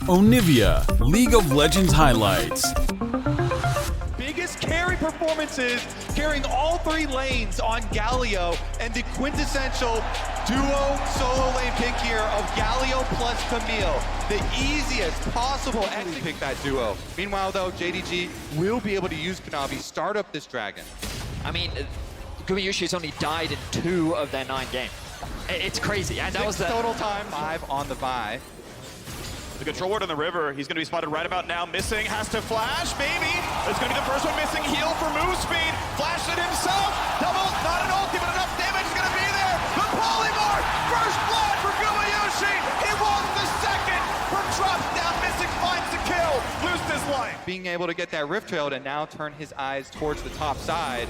Onivia, League of Legends highlights. Biggest carry performances, carrying all three lanes on Galio, and the quintessential duo solo lane pick here of Galio plus Camille. The easiest possible exit pick that duo. Meanwhile though, JDG will be able to use Kanavi, start up this dragon. I mean, Gumiyushi's only died in 2 of their 9 games. It's crazy, and that was the total time, 5 on the buy. The control ward on the river, he's going to be spotted right about now. Missing, has to flash, maybe. It's going to be the first one missing. Heal for move speed. Flashed it himself. Double, not an ulti, but enough damage is going to be there. The polymorph, first blood for Gumiyushi. He wants the second. From drops down, Missing finds the kill. Loses his life. Being able to get that Rift Trail and now turn his eyes towards the top side.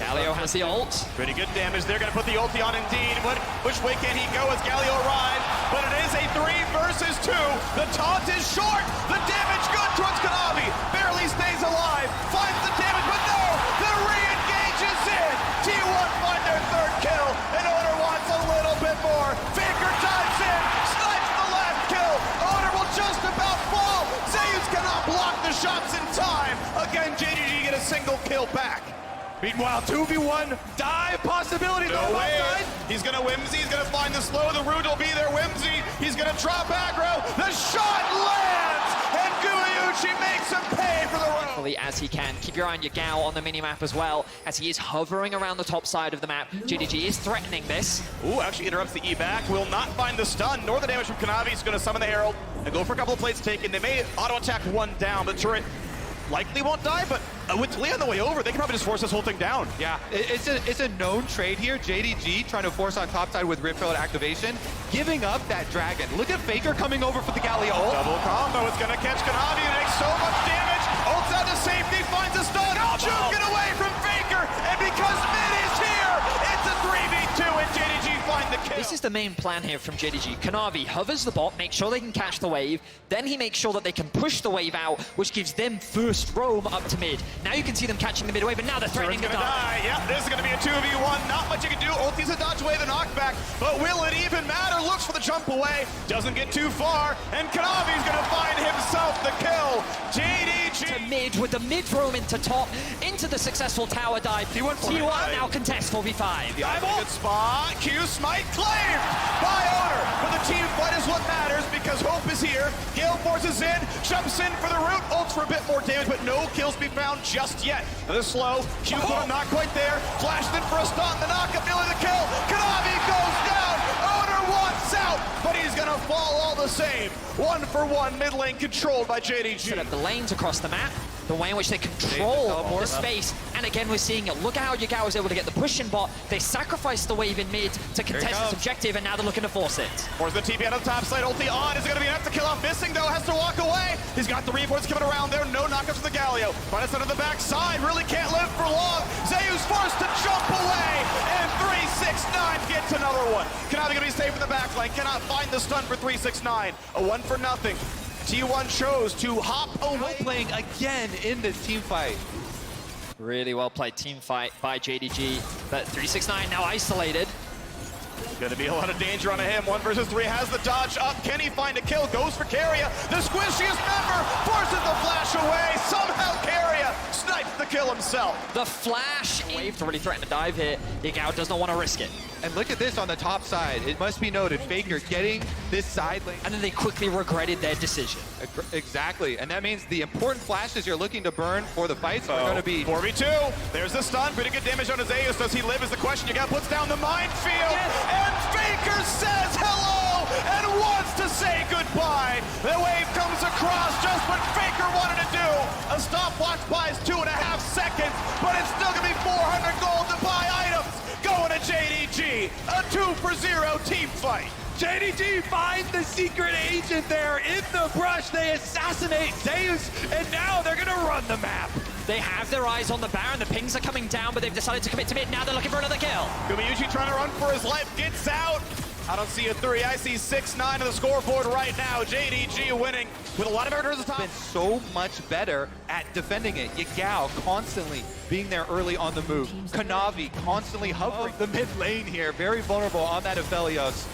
Galio has the ult. Pretty good damage. They're going to put the ulti on indeed. Which way can he go as Galio arrives? But it is a 3 versus 2. The taunt is short. The damage good towards Kanavi. Barely stays alive. Finds the damage, but no! The re-engage is in. T1 find their 3rd kill. And Oner wants a little bit more. Faker dives in. Snipes the last kill. Oner will just about fall. Zeus cannot block the shots in time. Again, JDG get a single kill back. Meanwhile, 2v1 dive possibility. No way. He's going to Whimsy. He's going to find the slow. The root will be there. Whimsy. He's going to drop aggro. The shot lands. And Gumiyushi makes him pay for the road. As he can. Keep your eye on your Gao on the minimap as well, as he is hovering around the top side of the map. JDG is threatening this. Ooh, actually interrupts the E back. Will not find the stun, nor the damage from Kanavi. He's going to summon the Herald and go for a couple of plates taken. They may auto-attack one down. The turret likely won't die, but with Lee on the way over, they can probably just force this whole thing down. Yeah, it's a known trade here. JDG trying to force on top side with Rift Trail activation, giving up that dragon. Look at Faker coming over for the Galio ult. Double combo, it's gonna catch Kanavi, it makes so much damage. Ults out to safety, finds a stun, juke it away from Faker, and because mid is here, it's a 3v2 and JDG find the kill. This is the main plan here from JDG. Kanavi hovers the bot, makes sure they can catch the wave, then he makes sure that they can push the wave out, which gives them first roam up to mid. Now you can see them catching the mid wave, and now they're threatening to die. Yeah, this is going to be a 2v1. Not much you can do. Ulti's a dodge away the knockback, but will it even matter? Looks for the jump away, doesn't get too far, and Kanavi's going to find himself the kill. JDG to mid with the mid roam into top, into the successful tower dive. T1 now contests 4v5. Yeah, good spot. Q smite claimed by Oner, but the team fight is what matters because Hope is here. Gale forces in, jumps in for the root, ults for a bit more damage, but no kills be found just yet. The slow, Q not quite there, flashed in for a stun, the knockup, nearly the kill. Kanavi goes down, Oner wants out, but he's gonna fall all the same. 1-for-1 mid lane controlled by JDG. Set up the lanes across the map, the way in which they control the space, and again we're seeing it. Look at how Yagao was able to get the push in bot. They sacrificed the wave in mid to contest this objective, and now they're looking to force it. Force the TP out of the top side, ulti on, is it gonna be enough to kill off Missing though, has to walk away. He's got the reinforcements coming around there, no knockups from the Galio. Minus out of the back side, really can't live for long. Zeus forced to jump away, and 369 gets another one. Kanavi gonna be safe in the back line, cannot find the stun for 369. A 1-for-0. T1 chose to hop away. Playing again in this team fight. Really well played team fight by JDG, but 369 now isolated. Gonna be a lot of danger on him. 1 versus 3 has the dodge up. Can he find a kill? Goes for Carrier. The squishiest member forces the flash away. Somehow Carrier snipes the kill himself. The flash wave to really threaten to dive here. Yagao does not want to risk it. And look at this on the top side. It must be noted, Faker getting this side lane. And then they quickly regretted their decision. Exactly, and that means the important flashes you're looking to burn for the fights are going to be 4v2. There's the stun. Pretty good damage on Zeus. Does he live is the question. Yagao puts down the minefield. And Faker says hello and wants to say goodbye. The wave comes across just what Faker wanted to do. A stopwatch buys 2.5 seconds, but it's still going to be 400 gold to buy items. Going to JDG. A 2-for-0 team fight. JDG finds the secret agent there in the brush. They assassinate Zeus, and now they're gonna run the map. They have their eyes on the Baron. The pings are coming down, but they've decided to commit to mid. Now they're looking for another kill. Gumiyushi trying to run for his life, gets out. I don't see a 3, I see 6-9 on the scoreboard right now. JDG winning with a lot of errors at the top. Been so much better at defending it. Yagao constantly being there early on the move. Kanavi constantly hovering the mid lane here. Very vulnerable on that Aphelios.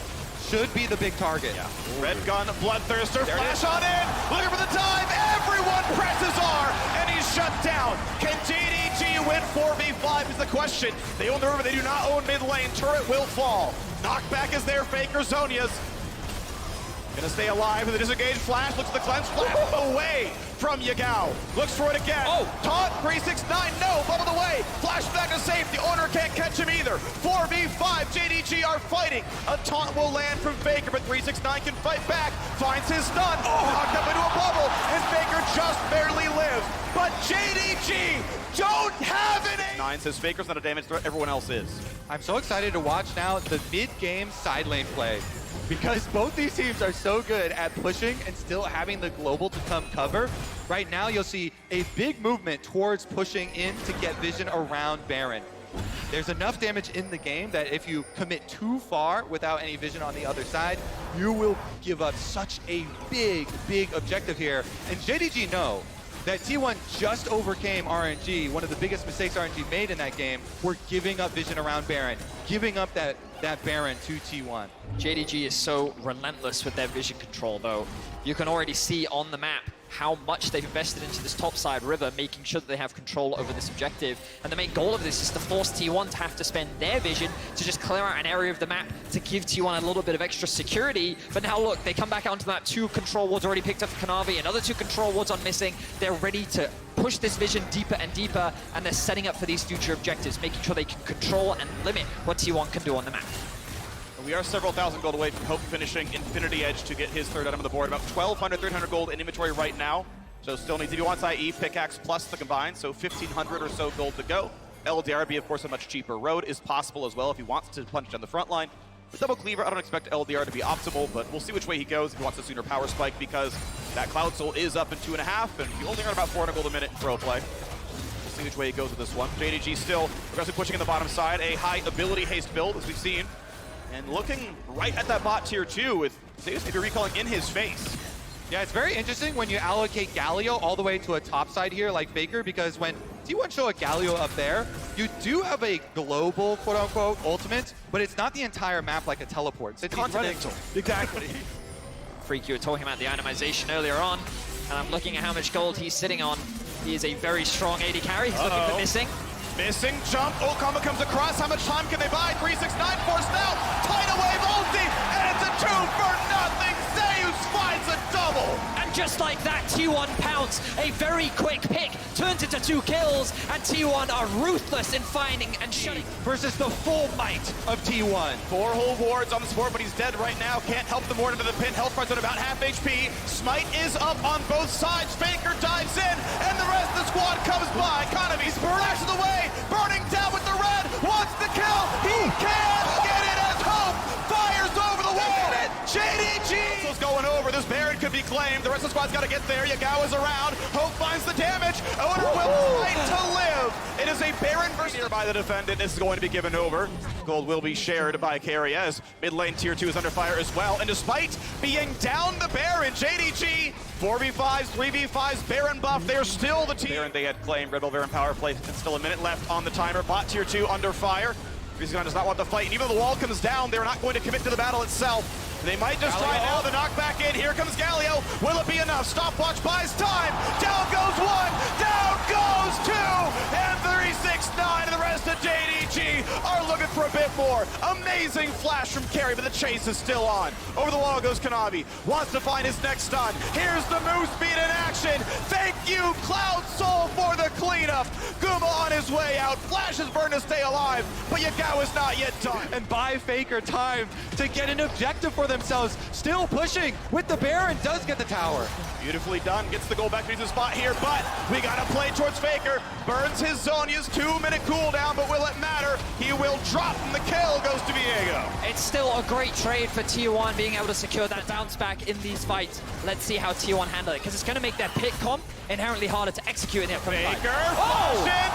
should be the big target. Yeah. Red gun, Bloodthirster, flash on in, looking for the time, everyone presses R, and he's shut down. Can JDG win 4v5 is the question. They own the river, they do not own mid lane, turret will fall. Knockback is there, Faker, Zonia's gonna stay alive with the disengaged flash, looks at the cleanse, flash away from Yagao. Looks for it again. Oh, taunt, 369, no, bubbled away. Flash back to safety, Owner can't catch him either. 4v5, JDG are fighting. A taunt will land from Faker, but 369 can fight back. Finds his stun, knocked up into a bubble, and Faker just barely lives. But JDG don't have it. 9 says Faker's not a damage threat, everyone else is. I'm so excited to watch now the mid-game side lane play, because both these teams are so good at pushing and still having the global to come cover. Right now, you'll see a big movement towards pushing in to get vision around Baron. There's enough damage in the game that if you commit too far without any vision on the other side, you will give up such a big objective here. And JDG know that T1 just overcame RNG. One of the biggest mistakes RNG made in that game were giving up vision around Baron, giving up that Baron to T1. JDG is so relentless with their vision control, though. You can already see on the map how much they've invested into this topside river, making sure that they have control over this objective. And the main goal of this is to force T1 to have to spend their vision to just clear out an area of the map to give T1 a little bit of extra security. But now look, they come back onto the map, 2 control wards already picked up for Kanavi, another 2 control wards on missing. They're ready to push this vision deeper and deeper, and they're setting up for these future objectives, making sure they can control and limit what T1 can do on the map. We are several thousand gold away from Hope finishing Infinity Edge to get his 3rd item on the board. About 1,200, 1,300 gold in inventory right now. So still needs, if he wants IE, pickaxe plus the combined, so 1,500 or so gold to go. LDR, of course, a much cheaper road is possible as well if he wants to punch down the front line. With Double Cleaver, I don't expect LDR to be optimal, but we'll see which way he goes if he wants a sooner power spike, because that Cloud Soul is up in 2.5, and you only earn about 400 gold a minute in pro play. We'll see which way he goes with this one. JDG still aggressively pushing in the bottom side, a high ability haste build, as we've seen. And looking right at that bot tier 2 with Zeus maybe recalling in his face. Yeah, it's very interesting when you allocate Galio all the way to a top side here like Faker, because when T1 show a Galio up there, you do have a global, quote-unquote, ultimate, but it's not the entire map like a teleport. It's continental. Exactly. Freak, you were talking about the itemization earlier on, and I'm looking at how much gold he's sitting on. He is a very strong AD carry. He's looking for missing. Missing jump. Okama comes across. How much time can they buy? 369 forced out. Tidal wave ulti, and it's a 2 for nothing. Zeus finds a double. And just like that, T1 pounce. A very quick pick turns into 2 kills, and T1 are ruthless in finding and shutting. Versus the full might of T1. 4 whole wards on the support, but he's dead right now. Can't help the ward into the pit. Health bar's at about half HP. Smite is up on both sides. Faker dives in, and the rest of the squad comes by. Kanavi splashes away. Burning down with the red, wants the kill, he can't get it as Hope fires over the wall. JDG is going over, this Baron could be claimed, the rest of the squad's got to get there, Yagao is around, Hope finds the damage, Owner will fight to live. It is a Baron versus here by the defendant, this is going to be given over. Gold will be shared by Carry as mid lane tier 2 is under fire as well, and despite being down the Baron, JDG 4v5s, 3v5s, Baron buff, they're still the team. Baron they had claimed, Red Bull Baron power play, and still a minute left on the timer. Bot tier 2 under fire. Rizgon does not want the fight, and even though the wall comes down, they're not going to commit to the battle itself. They might just try now, the knockback in, here comes Galio. Will it be enough? Stopwatch buys time. Down goes 1, down goes 2, and 369, and the rest of JDG are looking for a bit more. Amazing flash from Carry, but the chase is still on. Over the wall goes Kanavi, wants to find his next stun. Here's the Moose Beat in action. Thank you, Cloud Soul, for the cleanup. Guma on his way out, flashes burn to stay alive, but Yagao is not yet done. And buy Faker time to get an objective for themselves, still pushing with the Baron, does get the tower. Beautifully done, gets the goal back to the spot here, but we gotta play towards Faker. Burns his Zonia's 2-minute cooldown, but will it matter? He will drop, and the kill goes to Viego. It's still a great trade for T1 being able to secure that bounce back in these fights. Let's see how T1 handle it, because it's going to make their pick comp inherently harder to execute in the upcoming fight. Faker,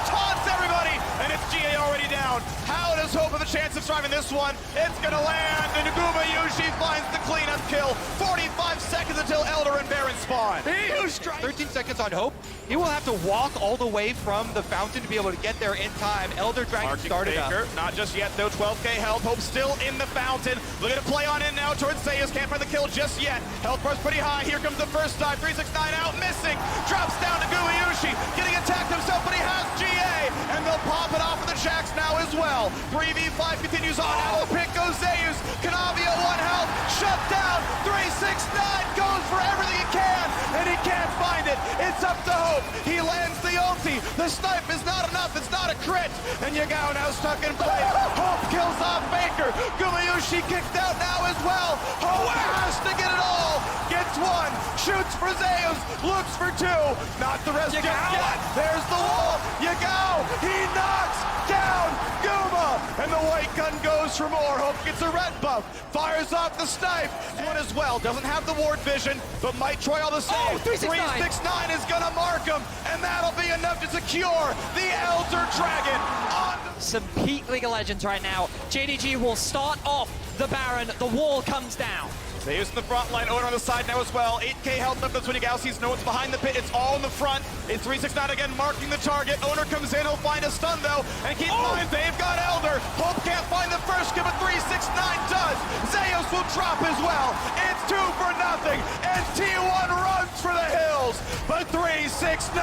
taunts everybody, and it's GA already down. How does Hope have a chance of surviving this one? It's gonna land, and Naguma Yushi finds the cleanup kill. 45 seconds until Elder and Baron spawn. respawn. 13 seconds on Hope. He will have to walk all the way from the fountain to be able to get there in time. Elder Dragon Marking started Faker, up. not just yet though, 12k health. Hope still in the fountain. Looking to play on in now towards Zeus. Can't find the kill just yet. Health bar's pretty high. Here comes the first time. 369 out, missing. Drops down to Gumayushi. Getting attacked himself, but he has GA. And they'll pop it off of the Jacks now as well. 3v5 continues on. Out of the pick goes Zeus. Kanavia 1 health. Shut down. 369 goes for everything he can. And he can't find it. It's up to Hope. He lands the ulti. The snipe is not enough. It's not a crit. And Yagao now stuck in place. Hope kills off Baker. Gumayushi kicked out now as well. Hope has to get it all. Gets one. Shoots for Zeus. Looks for two. Not the rest just yet. There's the wall. Yagao. He knocks down Guma. And the white gun goes for more. Hope gets a red buff. Fires off the snipe. One as well. Doesn't have the ward vision, but might try all the same. 369 is gonna mark him, and that'll be enough to secure the Elder Dragon on Some peak League of Legends right now. JDG will start off the Baron. The wall comes down. Zeus in the front line, Owner on the side now as well. 8k health left, that's when Yagao sees no one's behind the pit. It's all in the front. It's 369 again, marking the target. Owner comes in, he'll find a stun though. And keep in mind, they've got Elder. Hope can't find the first kill, but 369 does. Zeus will drop as well. It's 2 for nothing. And T1 runs for the hills. But 369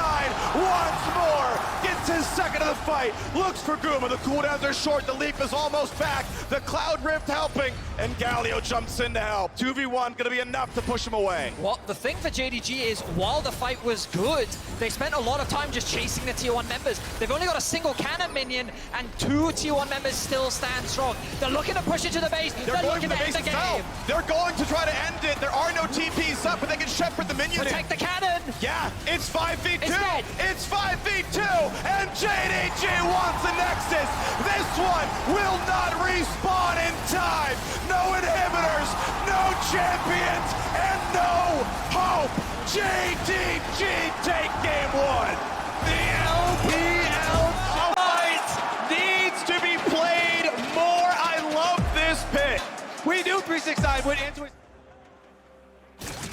once more gets his second of the fight. Looks for Guma. The cooldowns are short. The leap is almost back. The Cloud Rift helping. And Galio jumps in to help. 2v1 gonna be enough to push him away. Well, the thing for JDG is, while the fight was good, they spent a lot of time just chasing the Tier 1 members. They've only got a single cannon minion, and 2 Tier 1 members still stand strong. They're looking to push it to the base. They're going looking for the to end base the itself. game. They're going to try to end it. There are no TPs up, but they can shepherd the minion Protect the cannon. Yeah, it's 5v2. It's dead. It's 5v2. And JDG wants the Nexus. This one will not respawn in time. No inhibitors, no champions, and no hope. JDG take game 1. The LPL fight needs to be played more. I love this pick. We knew 369 would into it.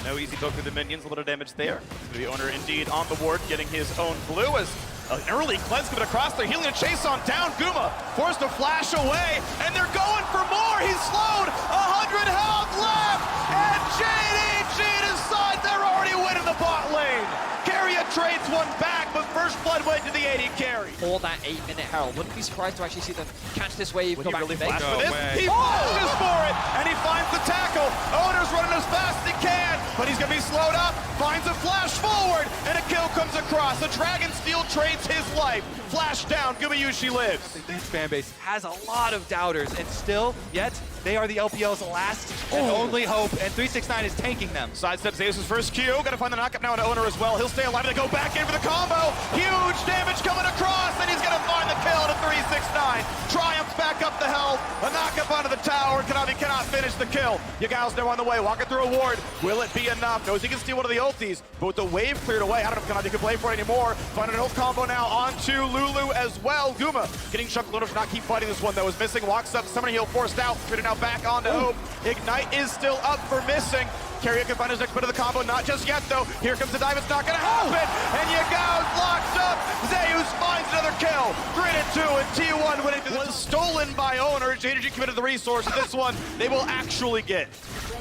No easy poke through the minions, a little damage there. The Owner indeed on the ward, getting his own blue as an early cleanse coming across there, healing a chase on down. Guma forced to flash away, and they're going for more. He's slowed, 100 health left, and JDG decides they're already winning the bot lane. Carrier trades one back, but first blood went to the 80 carry. For that 8-minute Herald. Wouldn't be surprised to actually see them catch this wave, Would go he back really to base. flash for this? way. He flashes for it, and he finds the tackle. Owner's running as fast as he can, but he's gonna be slowed up, finds a flash forward, and a kill comes across. The Dragon Steel trades his life. Flash down, Gumayushi lives. This fan base has a lot of doubters, and still, yet, they are the LPL's last and only hope, and 369 is tanking them. Sidestep Zeus' first Q. Gotta find the knockup now on Owner as well. He'll stay alive. They go back in for the combo. Huge damage coming across, and he's gonna find the kill to 369. Triumphs back up the health. A knockup onto the tower. Kanavi cannot finish the kill. Yagao's now on the way, walking through a ward. Will it be enough? Knows he can steal one of the ultis, but with the wave cleared away, I don't know if Kanavi can play for it anymore. Find an ult combo now onto Lulu as well. Guma getting chunked. Lulu not keep fighting this one though. Is missing. Walks up. Summoning heal forced out. Cleared now back onto Hope. Ignite is still up for missing. Carrier can find his next bit of the combo. Not just yet though. Here comes the dive. It's not gonna happen. And Yagao's locked up. Zeus finds another kill. 3-2 and T1 winning. Was stolen by Owner. JDG committed the resource. This one they will actually get.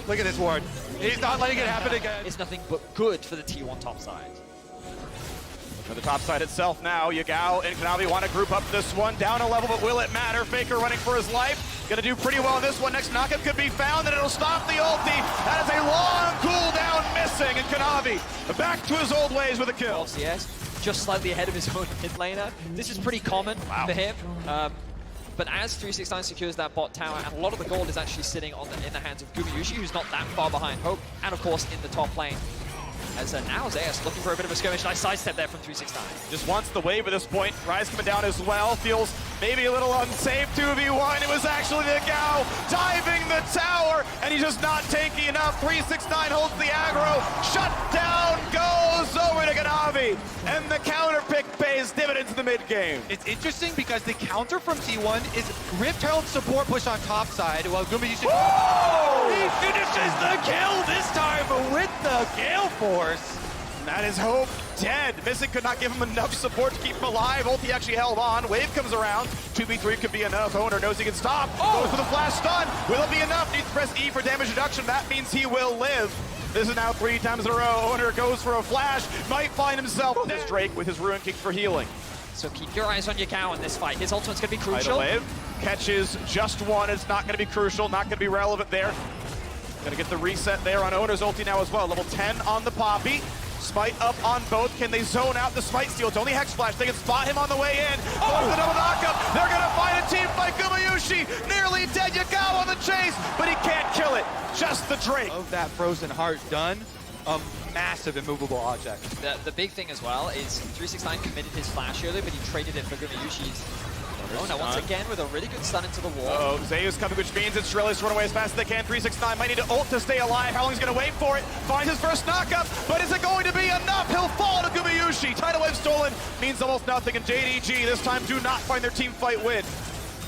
Look at this ward. He's not letting it happen again. It's nothing but good for the T1 top side. For the top side itself now, Yagao and Kanavi want to group up this one. Down a level, but will it matter? Faker running for his life. Gonna do pretty well in this one. Next knockup could be found, and it'll stop the ulti. That is a long cooldown missing, and Kanavi back to his old ways with a kill. LCS, just slightly ahead of his own mid laner. This is pretty common for him. But as 369 secures that bot tower, and a lot of the gold is actually sitting in the hands of Gumayushi, who's not that far behind Hope, and of course in the top lane. As now Zeus looking for a bit of a skirmish. Nice sidestep there from 369. Just wants the wave at this point. Rise coming down as well. Feels maybe a little unsafe. 2v1. It was actually the Gao diving the tower, and he's just not tanky enough. 369 holds the aggro. Shut down goes over to Kanavi. And the counter pick pays dividends in the mid game. It's interesting because the counter from T1 is Rift Herald support push on top side, while Gumayushi he finishes the kill this time with the Gale Force. That is Hope dead. Missing could not give him enough support to keep him alive. Ulti actually held on. Wave comes around. 2v3 could be enough. Owner knows he can stop. Goes for the flash stun. Will it be enough? Needs to press E for damage reduction. That means he will live. This is now 3 times in a row. Owner goes for a flash. Might find himself. This Drake with his Ruin King for healing. So keep your eyes on your Gao in this fight. His ultimate's going to be crucial. Wave catches just one. It's not going to be crucial. Not going to be relevant there. Going to get the reset there on Owner's ulti now as well. Level 10 on the Poppy. Smite up on both. Can they zone out the Smite steal? It's only Hex Flash. They can spot him on the way in. Oh, the double knockup. They're going to find a team fight. Gumayushi nearly dead. Yagao on the chase, but he can't kill it. Just the Drake. Of that Frozen Heart done, a massive immovable object. The big thing as well is 369 committed his flash earlier, but he traded it for Gumayushi's. Oh, now once again with a really good stun into the wall. Oh, Zeus coming, which means it's Shrillis run away as fast as they can. 369 might need to ult to stay alive. How long is he going to wait for it? Finds his first knockup, but is it going to be enough? He'll fall to Gumayushi. Tidal Wave stolen means almost nothing, and JDG this time do not find their team fight win.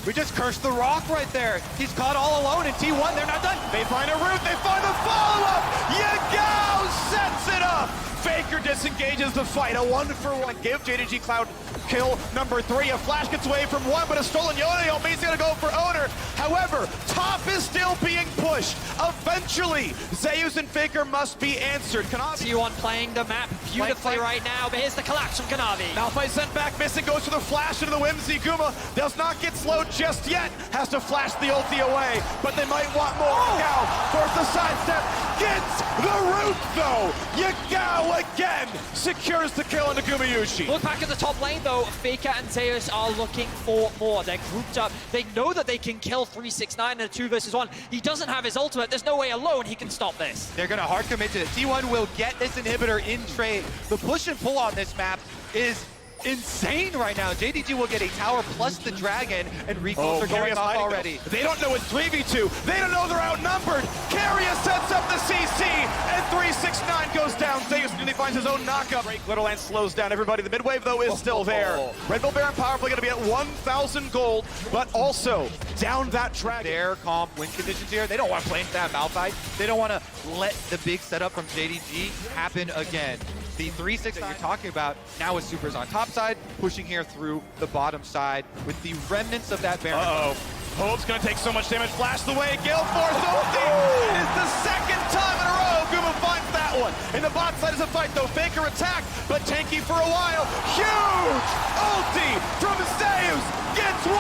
We just cursed the rock right there. He's caught all alone in T1. They're not done. They find a route. They find the follow-up. Yagao sets it up. Faker disengages the fight. A 1-for-1. Give JDG Cloud kill number 3. A flash gets away from 1, but a stolen Yoda means he's going to go for Owner. However, top is still being pushed. Eventually, Zeus and Faker must be answered. T1 playing the map beautifully right now, but here's the collapse from Kanavi. Malphite sent back, missing, goes for the flash into the Whimsy. Guma does not get slowed just yet. Has to flash the ulti away, but they might want more. Yagao forces the sidestep, gets the root though. Yagao again secures the kill into Gumayushi. Look back at the top lane though, Faker and Zeus are looking for more. They're grouped up. They know that they can kill 369 in a 2 versus 1. He doesn't have his ultimate. There's no way alone he can stop this. They're going to hard commit to it. T1 will get this inhibitor in trade. The push and pull on this map is insane right now. JDG will get a tower plus the dragon, and recalls are going off already. They don't know it's 3v2. They don't know they're outnumbered. Carrier sets up the CC, and 369 goes down. Zeus nearly finds his own knockup. Little slows down everybody. The mid-wave, though, is still there. Red Bull Baron Powerful going to be at 1,000 gold, but also down that dragon. Their calm win conditions here. They don't want to play into that Malphite. They don't want to let the big setup from JDG happen again. The 3-6 that you're talking about now with Supers on top side, pushing here through the bottom side with the remnants of that Baron. Hope's gonna take so much damage. Flash the way. Gale Force ulti is the second time in a row. Guma finds that one. In the bot side is a fight though. Faker attack, but tanky for a while. Huge ulti from Zeus. Gets 1,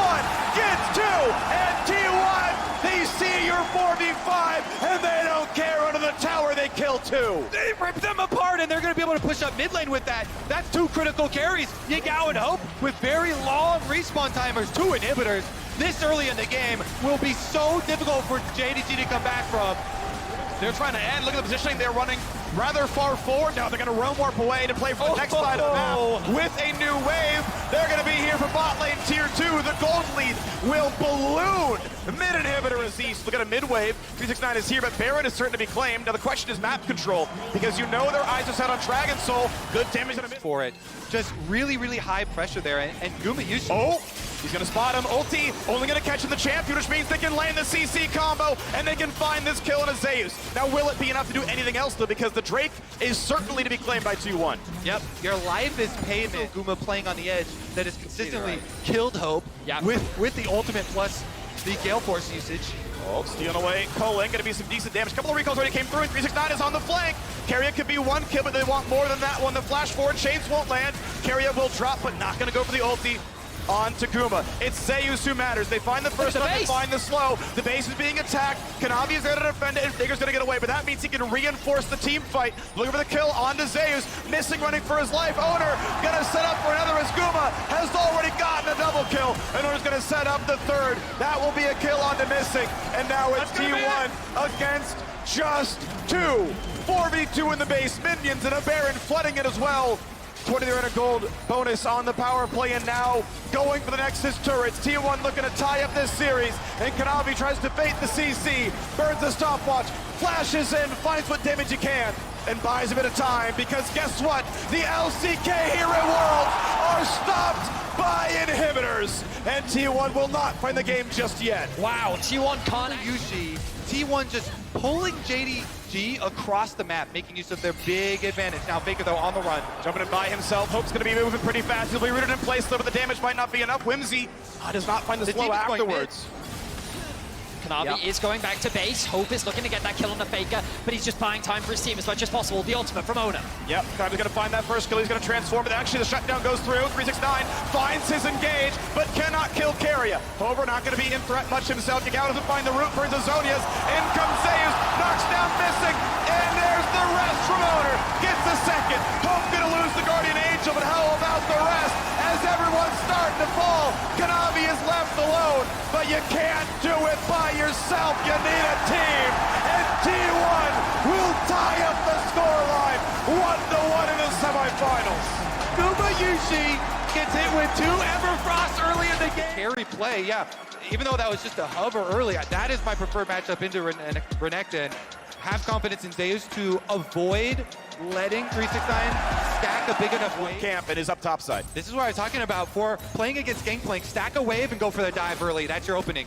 gets 2, and T1. They see your 4v5, and they don't care. Under the tower, they kill 2. They rip them apart, and they're going to be able to push up mid lane with that. That's 2 critical carries. Yagao and Hope with very long respawn timers, 2 inhibitors. This early in the game will be so difficult for JDG to come back from. They're trying to end. Look at the positioning. They're running rather far forward. Now they're going to roam warp away to play for the next side of the map with a new wave. They're going to be here for bot lane tier 2. The gold lead will balloon. The mid inhibitor is east. Look at a mid wave. 369 is here, but Baron is certain to be claimed. Now the question is map control, because you know their eyes are set on Dragon Soul. Good damage on a mid for it. Just really, really high pressure there, and Gumayushi. Oh! He's going to spot him. Ulti only going to catch in the champion, which means they can lane the CC combo, and they can find this kill in a Zeus. Now, will it be enough to do anything else, though? Because the Drake is certainly to be claimed by 2-1. Yep, your life is payment. Guma playing on the edge that has consistently killed Hope with the ultimate plus the Gale Force usage. Oh, stealing away. Colin, going to be some decent damage. A couple of recalls already came through, and 369 is on the flank. Carrier could be 1 kill, but they want more than that one. The flash forward chains won't land. Carrier will drop, but not going to go for the ulti. On to Guma. It's Zeus who matters. They find the first one, they find the slow. The base is being attacked. Kanavi is there to defend it, and Faker's going to get away, but that means he can reinforce the team fight. Looking for the kill onto Zeus. Missing, running for his life. Owner going to set up for another as Guma has already gotten a double kill. And Owner's going to set up the third. That will be a kill onto Missing. And now it's T1 against just 2. 4v2 in the base. Minions and a Baron flooding it as well. 20 gold bonus on the power play, and now going for the Nexus turrets. T1 looking to tie up this series, and Kanavi tries to bait the CC, burns the stopwatch, flashes in, finds what damage he can, and buys a bit of time, because guess what? The LCK Hero World are stopped by inhibitors, and T1 will not find the game just yet. Wow, T1 can't. Yushi, T1 just pulling JD JDG across the map, making use of their big advantage. Now Faker, though, on the run. Jumping in by himself. Hope's going to be moving pretty fast. He'll be rooted in place, though, but the damage might not be enough. Whimsy does not find the slow team is going afterwards. Kanavi is going back to base. Hope is looking to get that kill on the Faker, but he's just buying time for his team as much as possible. The ultimate from Ona. Yep, Kanavi's going to find that first kill. He's going to transform, but actually the shutdown goes through. 369 finds his engage, but cannot kill Keria. However, not going to be in threat much himself. Yagao doesn't find the root for Zazonias. In comes Zeus, knocks down Missing, and there's the rest from Owner. Gets the second. Hope going to lose the Guardian Angel, but how about the rest? As everyone's starting to fall, Kanavi is left alone, but you can't do it by yourself. You need a team, and T1 will tie up the scoreline 1-1 in the semifinals. Gumayushi gets hit with 2 Everfrost early in the game. Carry play, yeah. Even though that was just a hover early, that is my preferred matchup into Renekton. And have confidence in Zeus to avoid letting 369 stack a big enough wave. Camp and is up top side. This is what I was talking about for playing against Gangplank. Stack a wave and go for the dive early. That's your opening.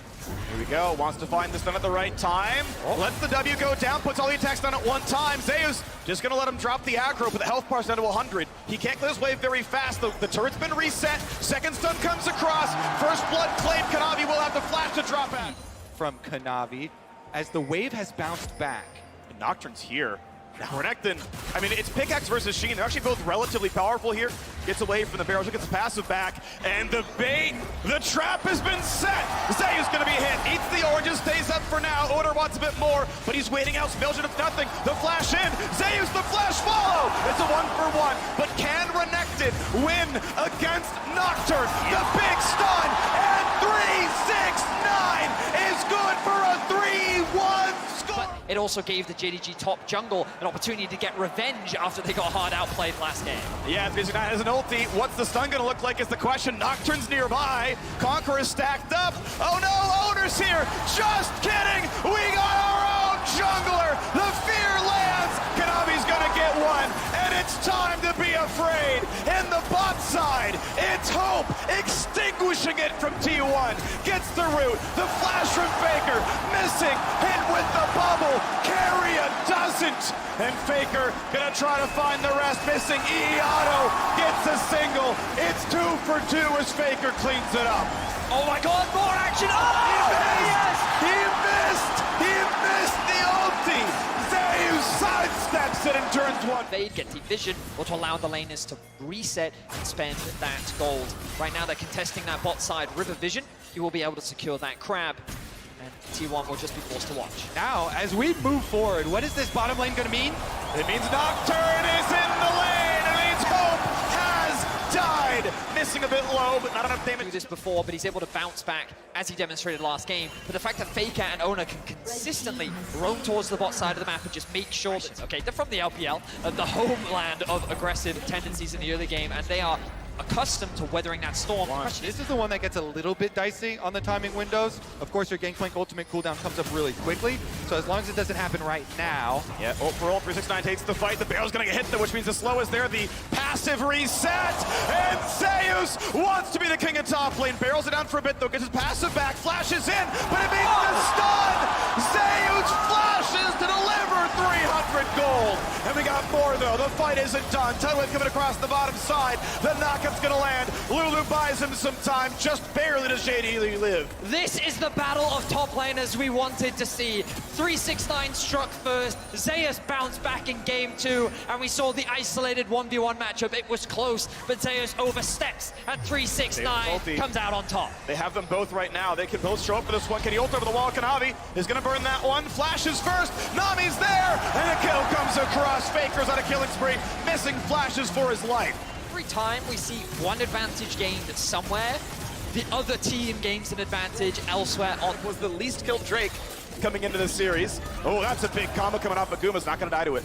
Here we go. Wants to find this done at the right time. Lets the W go down. Puts all the attacks down at one time. Zeus just going to let him drop the aggro, but the health bar's down to 100. He can't clear this wave very fast. The turret's been reset. Second stun comes across. First blood claim. Kanavi will have the flash to drop out. From Kanavi as the wave has bounced back. And Nocturne's here. Now Renekton, I mean, it's Pickaxe versus Sheen. They're actually both relatively powerful here. Gets away from the barrels, gets the passive back, and the bait, the trap has been set. Zeus gonna be hit, eats the oranges, stays up for now. Oder wants a bit more, but he's waiting out. Belgian, it's nothing. The flash in, Zeus, the flash follow. It's a 1-for-1, but can Renekton win against Nocturne? The big stun, and 369 is good for a 3-1 score. It also gave the JDG top jungle an opportunity to get revenge after they got hard outplayed last game. Yeah, 369 has an ulti. What's the stun gonna look like is the question. Nocturne's nearby. Conqueror is stacked up. Oh no, Owner's here. Just kidding. We got our own jungler. The fear lands. Kanavi's gonna get one. And it's time to be afraid. In the bot side, it's Hope extinguishing it from T1. Gets the root. The flash from Faker. Missing. Hit with the bubble. Keria doesn't. And Faker gonna try to find the rest. Missing. Auto gets a single. It's 2 for 2 as Faker cleans it up. Oh my god, more action! Oh, Yes! He missed the ulti. Zeus sidesteps it and turns one. They'd get deep vision, or to allow the laners to reset and spend that gold. Right now they're contesting that bot side river vision. You will be able to secure that crab, and T1 will just be forced to watch. Now, as we move forward, what is this bottom lane going to mean? It means Nocturne is in the lane. It means Hope has died. Missing a bit low, but not enough damage. Do this before, but he's able to bounce back as he demonstrated last game. But the fact that Faker and Ona can consistently roam towards the bot side of the map and just make sure that, okay, they're from the LPL, the homeland of aggressive tendencies in the early game, and they are accustomed to weathering that storm. This is the one that gets a little bit dicey on the timing windows. Of course, your Gangplank ultimate cooldown comes up really quickly, so as long as it doesn't happen right now. Yeah, overall, 369 takes the fight. The barrel's gonna get hit, though, which means the slow is there. The passive reset, and Zeus wants to be the king of top lane. Barrels it down for a bit, though, gets his passive back, flashes in, but it means the stun! Zeus flashes to deliver 300 gold! And we got more, though. The fight isn't done. Tudwin coming across the bottom side. The knockup's gonna land. Lulu buys him some time. Just barely does JDG live. This is the battle of top laners we wanted to see. 369 struck first, Zeus bounced back in game 2, and we saw the isolated 1v1 matchup. It was close, but Zeus oversteps, and 369 comes out on top. They have them both right now. They can both show up for this one. Can he ult over the wall? Kanavi is gonna burn that one. Flashes first. Nami's there, and a kill comes across. Faker's on a killing spree, missing flashes for his life. Every time we see one advantage gained somewhere, the other team gains an advantage elsewhere. Was the least killed Drake coming into this series. Oh, that's a big combo coming off, but Guma's not gonna die to it.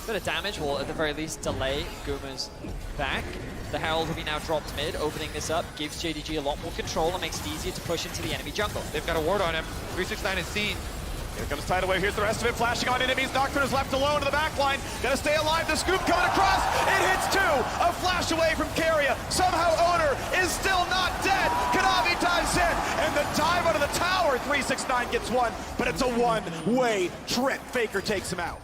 Bit of damage will at the very least delay Guma's back. The Herald will be now dropped mid, opening this up, gives JDG a lot more control and makes it easier to push into the enemy jungle. They've got a ward on him. 369 is seen. Here comes Tideway, here's the rest of it, flashing on enemies. Nocturne is left alone to the back line. Gonna stay alive, the scoop coming across. It hits two, a flash away from Keria. Somehow Owner is still not dead. Kanavi dives in, and the dive out of the tower. 369 gets one, but it's a one-way trip. Faker takes him out.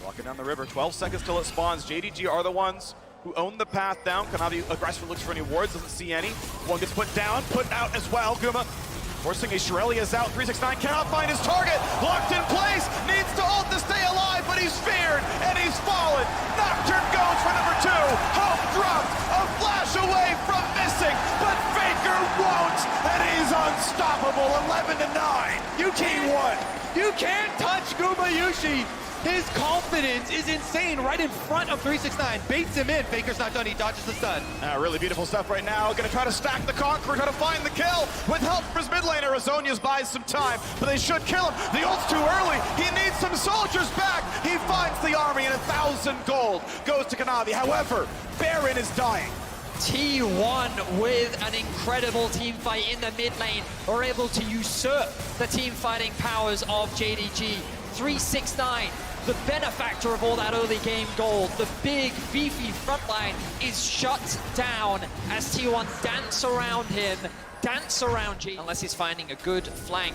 Walking down the river, 12 seconds till it spawns. JDG are the ones who own the path down. Kanavi aggressively looks for any wards, doesn't see any. One gets put down, put out as well. Guma forcing a Shirelli is out. 369 cannot find his target. Locked in place, needs to ult to stay alive, but he's feared and he's fallen. Nocturne goes for number two. Hope dropped, a flash away from missing, but Faker won't, and he's unstoppable. 11-9. You can't touch Gumayushi. His confidence is insane right in front of 369. Baits him in. Faker's not done. He dodges the stun. Really beautiful stuff right now. Gonna try to stack the Conqueror, try to find the kill. With help from his mid laner, Azonius buys some time, but they should kill him. The ult's too early. He needs some soldiers back. He finds the army, and 1,000 gold goes to Kanavi. However, Baron is dying. T1 with an incredible team fight in the mid lane are able to usurp the team fighting powers of JDG. 369, the benefactor of all that early game gold, the big beefy front line is shut down as T1 dance around him, dance around G. Unless he's finding a good flank.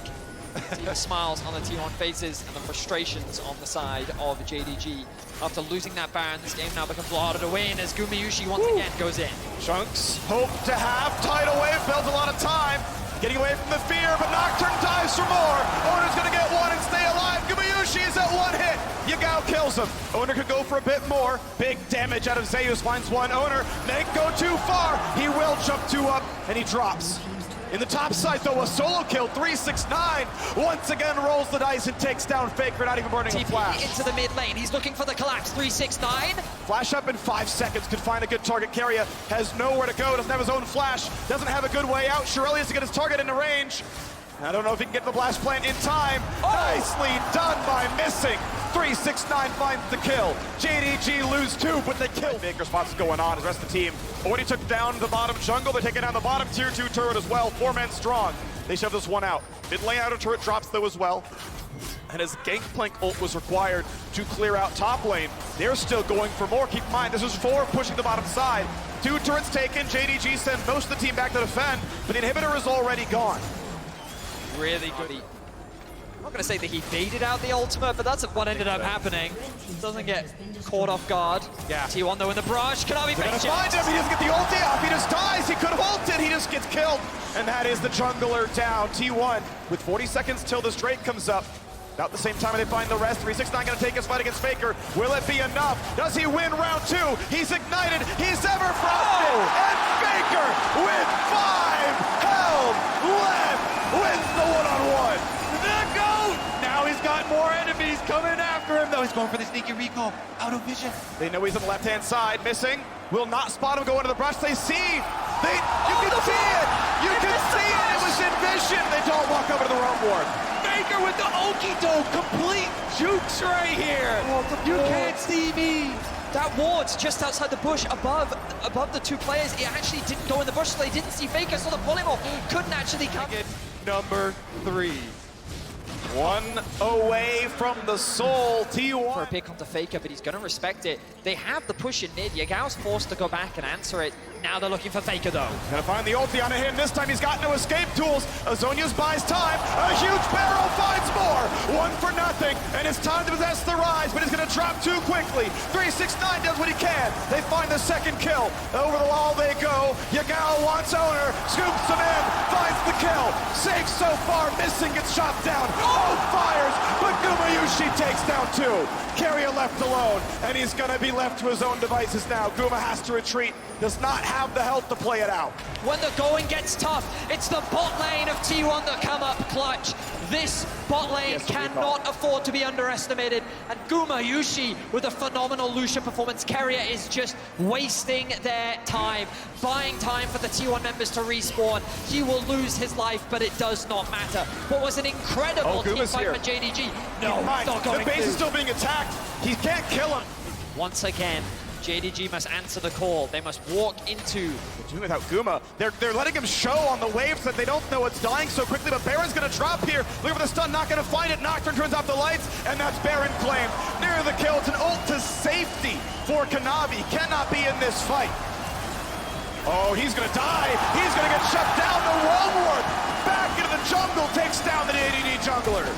See the smiles on the T1 faces and the frustrations on the side of JDG. After losing that Baron, this game now becomes harder to win as Gumayushi once again goes in. Chunks hope to have tidal wave, builds a lot of time. Getting away from the fear, but Nocturne dives for more. Owner's gonna get one and stay alive. Gumayushi is at one hit. Yagao kills him. Owner could go for a bit more. Big damage out of Zeus, finds one. Owner may go too far. He will jump two up, and he drops. In the top side, though, a solo kill. 369 once again rolls the dice and takes down Faker, not even burning a flash. Into the mid lane. He's looking for the collapse. 369. Flash up in 5 seconds, could find a good target. Keria has nowhere to go, doesn't have his own flash, doesn't have a good way out. Shirelli has to get his target into range. I don't know if he can get the blast plant in time. Nicely done by missing. 369 finds the kill. JDG lose two, but they kill. Faker spots going on. The rest of the team already took down the bottom jungle. They're taking down the bottom tier 2 turret as well. 4 men strong. They shove this one out. Mid lane outer turret drops though as well. And as Gangplank ult was required to clear out top lane, they're still going for more. Keep in mind, this is 4 pushing the bottom side. 2 turrets taken. JDG send most of the team back to defend, but the inhibitor is already gone. Really good. I'm not going to say that he baited out the ultimate, but that's what ended up happening. Doesn't get caught off guard. Yeah. T1 though in the brush. Kanavi They're gonna makes it. find him. He doesn't get the ulti off. He just dies. He could have ulted. He just gets killed. And that is the jungler down. T1 with 40 seconds till this Drake comes up. About the same time they find the rest. 369 gonna take his fight against Faker. Will it be enough? Does he win round 2? He's ignited. He's ever frosted. And Faker with 5 held left wins the one-on-one. The GOAT! Now he's got more enemies coming after him, though. He's going for the sneaky recall. Out of vision. They know he's on the left-hand side, missing. Will not spot him go into the brush. They see. You can see it. You can see it. It was in vision. They don't walk over to the roam ward. Faker with the okie-doke. Complete jukes right here. You can't see me. That ward's just outside the bush above the 2 players. It actually didn't go in the bush, so they didn't see Faker, so the polymorph couldn't actually come. Number 3. One away from the soul. T1. For a pick onto Faker, but he's going to respect it. They have the push in mid. Yagao's forced to go back and answer it. Now they're looking for Faker, though. Gonna find the ulti onto him. This time he's got no escape tools. Azonius buys time. A huge barrel finds more. 1 for nothing. And it's time to possess the rise, but he's gonna drop too quickly. 369 does what he can. They find the second kill. Over the wall they go. Yagao wants Owner. Scoops him in. Finds the kill. Safe so far. Missing gets shot down. Oh, fires. But Gumayushi takes down 2. Keria left alone. And he's gonna be left to his own devices now. Guma has to retreat. Does not have the health to play it out. When the going gets tough, it's the bot lane of T1 that come up clutch. This bot lane cannot afford to be underestimated. And Gumayushi with a phenomenal Lucian performance. Keria is just wasting their time, buying time for the T1 members to respawn. He will lose his life, but it does not matter. What was an incredible team fight for JDG. No, not going the base through. is still being attacked. He can't kill him. Once again, JDG must answer the call. They must walk into... Doing without Guma. They're letting him show on the waves that they don't know it's dying so quickly, but Baron's gonna drop here. Looking for the stun, not gonna find it. Nocturne turns off the lights, and that's Baron claimed. Near the kill, it's an ult to safety for Kanavi. Cannot be in this fight. Oh, he's gonna die. He's gonna get shut down. The Roadwork back into the jungle takes down the JDG jungler.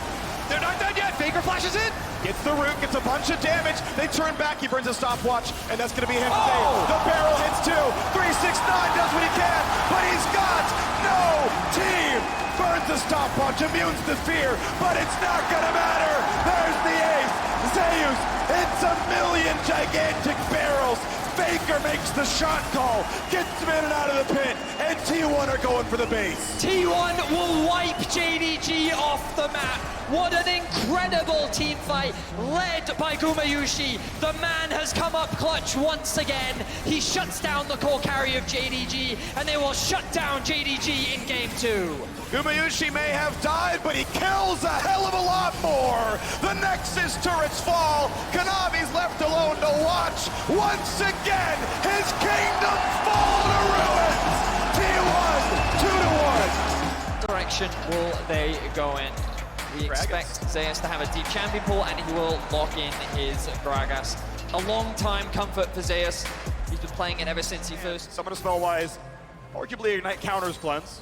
They're not done yet. Faker flashes in. Gets the root, gets a bunch of damage. They turn back, he burns a stopwatch, and that's gonna be him. Oh! The barrel hits two. 369 does what he can, but he's got no team. Burns the stopwatch, immunes the fear, but it's not gonna matter. There's the ace. Zeus, it's a million gigantic barrels. Faker makes the shot call, gets him in and out of the pit, and T1 are going for the base. T1 will wipe JDG off the map. What an incredible team fight led by Gumayushi. The man has come up clutch once again. He shuts down the core carry of JDG, and they will shut down JDG in game 2. Gumayushi may have died, but he kills a hell of a lot more. The Nexus turrets fall. Kanavi's left alone to watch. Once again, his kingdom fall to ruins. T1, 2-1. Direction will they go in? We expect Zeus to have a deep champion pool, and he will lock in his Gragas. A long time comfort for Zeus. He's been playing it ever since he first. Summon a spell-wise, arguably Ignite counters cleanse.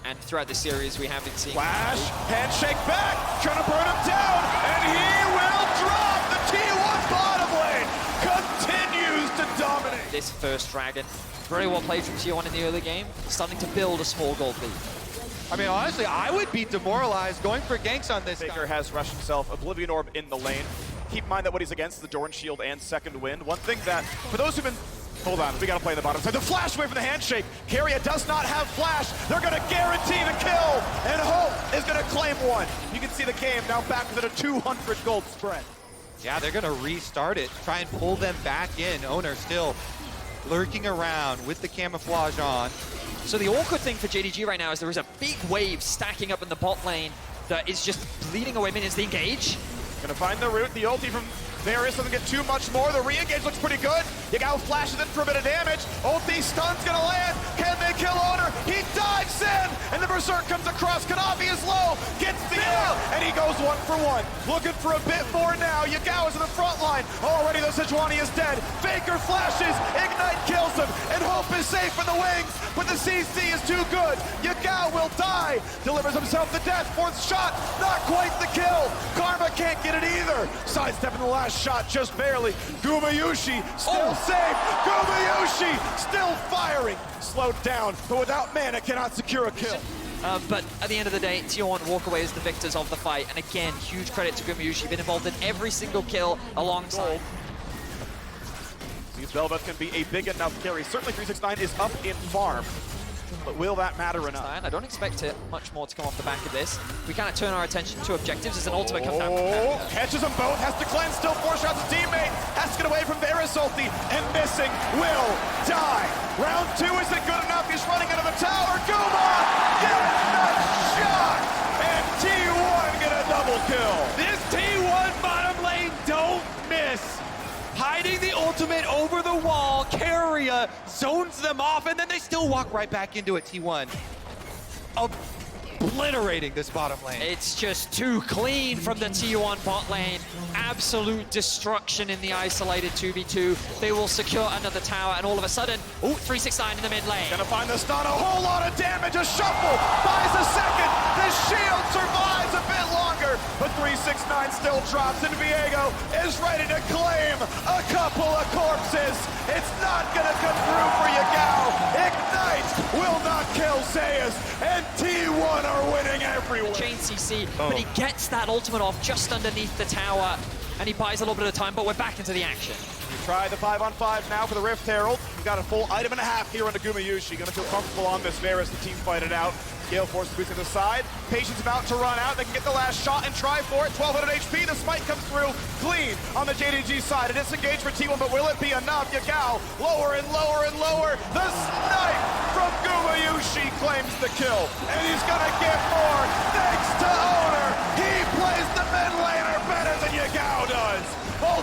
And throughout the series, we have been seeing... Flash, handshake back, trying to burn him down, and he will drop. The T1 bottom lane continues to dominate. This first Dragon, very well played from T1 in the early game, starting to build a small gold lead. I mean, honestly, I would be demoralized going for ganks on this Faker guy. has rushed himself, Oblivion Orb in the lane. Keep in mind that what he's against is the Dorn Shield and Second Wind. One thing that, for those who've been... Hold on, we gotta play the bottom side. The flash away from the handshake. Keria does not have flash. They're gonna guarantee the kill, and Hope is gonna claim one. You can see the game now back within a 200 gold spread. Yeah, they're gonna restart it, try and pull them back in. Owner still lurking around with the camouflage on. So the awkward thing for JDG right now is there is a big wave stacking up in the bot lane that is just bleeding away minions to engage. Gonna find the root, the ulti from Varus doesn't get too much more. The re-engage looks pretty good. Yagao flashes in for a bit of damage. Ulti stun's gonna land. Can they kill Owner? He dives in, and the Berserk comes across. Kanavi is low, gets the ult, and he goes 1 for 1. Looking for a bit more now. Yagao is in the front line. Already the Sejuani is dead. Faker flashes, Ignite kills him, and Hope is safe in the wings, but the CC is too good. Yagao will die, delivers himself the death. Fourth shot, not quite the kill. Karma can't get it either. Sidestepping the last shot just barely. Gumayushi still safe. Gumayushi still firing. Slowed down, but without mana cannot secure a kill. But at the end of the day, T1 walk away as the victors of the fight. And again, huge credit to Gumayushi, been involved in every single kill alongside. These Velvet can be a big enough carry. Certainly 369 is up in farm. But will that matter enough? I don't expect much more to come off the back of this. We kind of turn our attention to objectives as an ultimate comes down. Catches them both, has to cleanse, still 4 shots his teammate, has to get away from Varus ulti, and missing will die. Round 2 isn't good enough, he's running into the tower. Guma gets the shot, and T1 get a double kill. This T1 bottom lane don't miss. Hiding the ultimate over the wall, Keria zones them off, and then they still walk right back into it, T1. Obliterating this bottom lane. It's just too clean from the T1 bot lane. Absolute destruction in the isolated 2v2. They will secure another tower, and all of a sudden, 369 in the mid lane. Gonna find the stun, a whole lot of damage, a shuffle, buys a second, the shield survives a bit longer, but 369 still drops, and Viego is ready to claim a couple of corpses. It's not gonna come through for Yagao. Ignite will not kill Zeus, and T1 are winning everywhere. Chain CC, but he gets that ultimate off just underneath the tower, and he buys a little bit of time, but we're back into the action. We try the 5-on-5 now for the Rift Herald. We've got a full item and a half here on the Gumayushi. Gonna feel comfortable on this Varus, the team fight it out. Gale Force boots to the side. Patience about to run out. They can get the last shot and try for it. 1200 HP. The smite comes through clean on the JDG side. A disengage for T1, but will it be enough? Yagao lower and lower and lower. The snipe from Gumayushi claims the kill. And he's gonna get more thanks to Owner. He plays the mid laner better than Yagao does.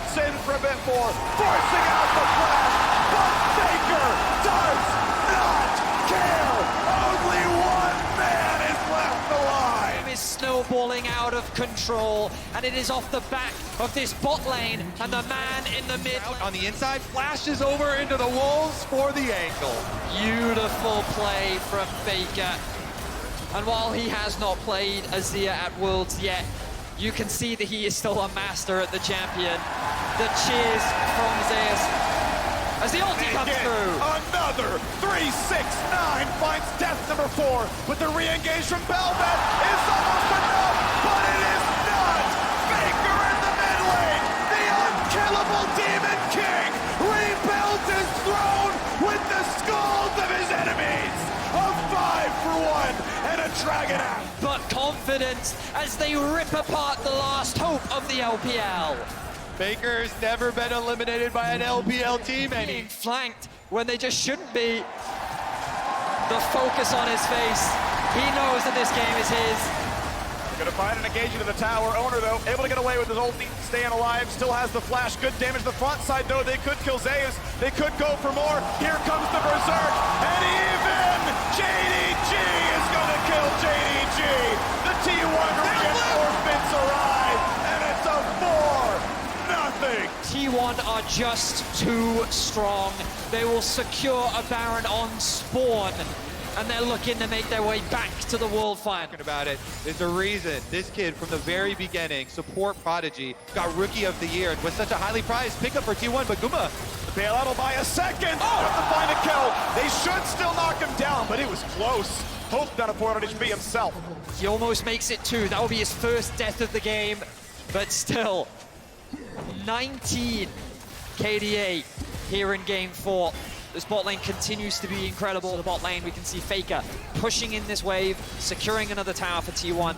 gets in for a bit more, forcing out the flash, but Faker does not care. Only one man is left alive. Is snowballing out of control, and it is off the back of this bot lane, and the man in the mid Out on the inside, flashes over into the Wolves for the angle. Beautiful play from Faker. And while he has not played Azir at Worlds yet, you can see that he is still a master at the champion. The cheers from Zeus as the ulti comes through. Another 3-6-9 finds death number 4, but the re-engage from Belvet is almost enough, but it is not. Faker in the mid lane, the unkillable Demon King rebuilds his throne with the skulls of his enemies. A 5-for-1 and a dragon axe. But confidence as they rip apart the last hope of the LPL. Baker's never been eliminated by an LPL team, and Being flanked when they just shouldn't be. The focus on his face. He knows that this game is his. Gonna find an engage into the tower. Owner, though, able to get away with his ulti, staying alive, still has the flash. Good damage to the front side, though. They could kill Zeus. They could go for more. Here comes the Berserk, and even JDG is gonna kill JDG. The T1 reinforcements arrive, and it's a 4-0. T1 are just too strong. They will secure a Baron on spawn, and they're looking to make their way back to the World Final. about it. There's a reason this kid from the very beginning, support prodigy, got Rookie of the Year and was such a highly prized pickup for T1, but Guma. The bailout will buy a second. Have to find a kill. They should still knock him down, but it was close. Hope down a 400 HP himself. He almost makes it 2. That will be his first death of the game, but still, 19 KDA here in game 4. This bot lane continues to be incredible. The bot lane, we can see Faker pushing in this wave, securing another tower for T1.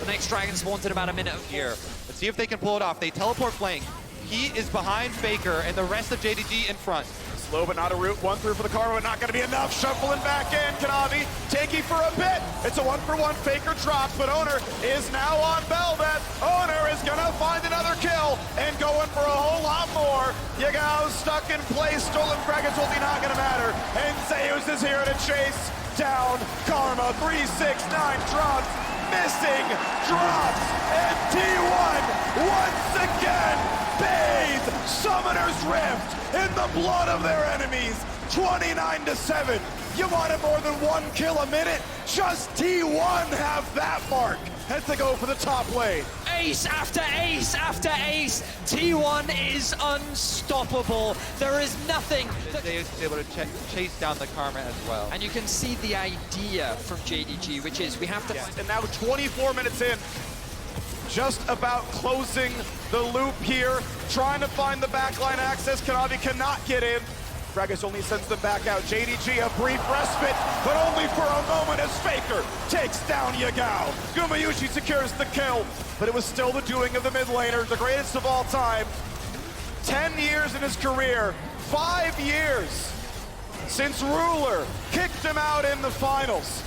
The next dragon spawns in about a minute Here, let's see if they can pull it off. They teleport flank. He is behind Faker and the rest of JDG in front. Slow but not a root. 1 through for the Karma, but not going to be enough. Shuffling back in. Kanavi taking for a bit. It's a 1-for-1. Faker drops, but Owner is now on Belvet. Owner is going to find another kill and going for a whole lot more. Yagao stuck in place. Stolen Frag is ulti, not going to matter. And Zeus is here to chase down Karma. 3-6-9 drops. Missing drops. And T1 once again bathe Summoner's Rift in the blood of their enemies. 29-7. You wanted more than 1 kill a minute? Just T1 have that mark as they go for the top lane. Ace after ace after ace. T1 is unstoppable. There is nothing. Zeus is able to chase down the Karma as well. And you can see the idea from JDG, which is we have to find And now 24 minutes in, just about closing the loop here, trying to find the backline access. Kanavi cannot get in. Gragas only sends them back out. JDG a brief respite, but only for a moment as Faker takes down Yagao. Gumayushi secures the kill, but it was still the doing of the mid laner, the greatest of all time. 10 years in his career, 5 years since Ruler kicked him out in the finals.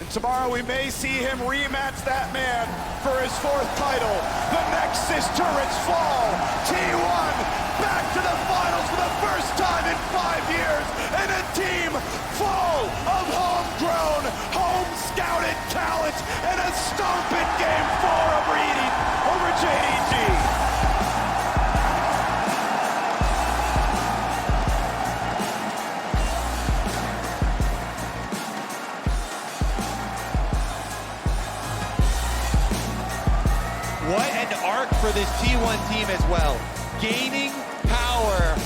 And tomorrow we may see him rematch that man for his 4th title. The Nexus turrets fall. T1 back to the finals for the first time in 5 years. And a team full of homegrown, home-scouted talent. And a stomping game 4 over JDG. What an arc for this T1 team as well. Gaining power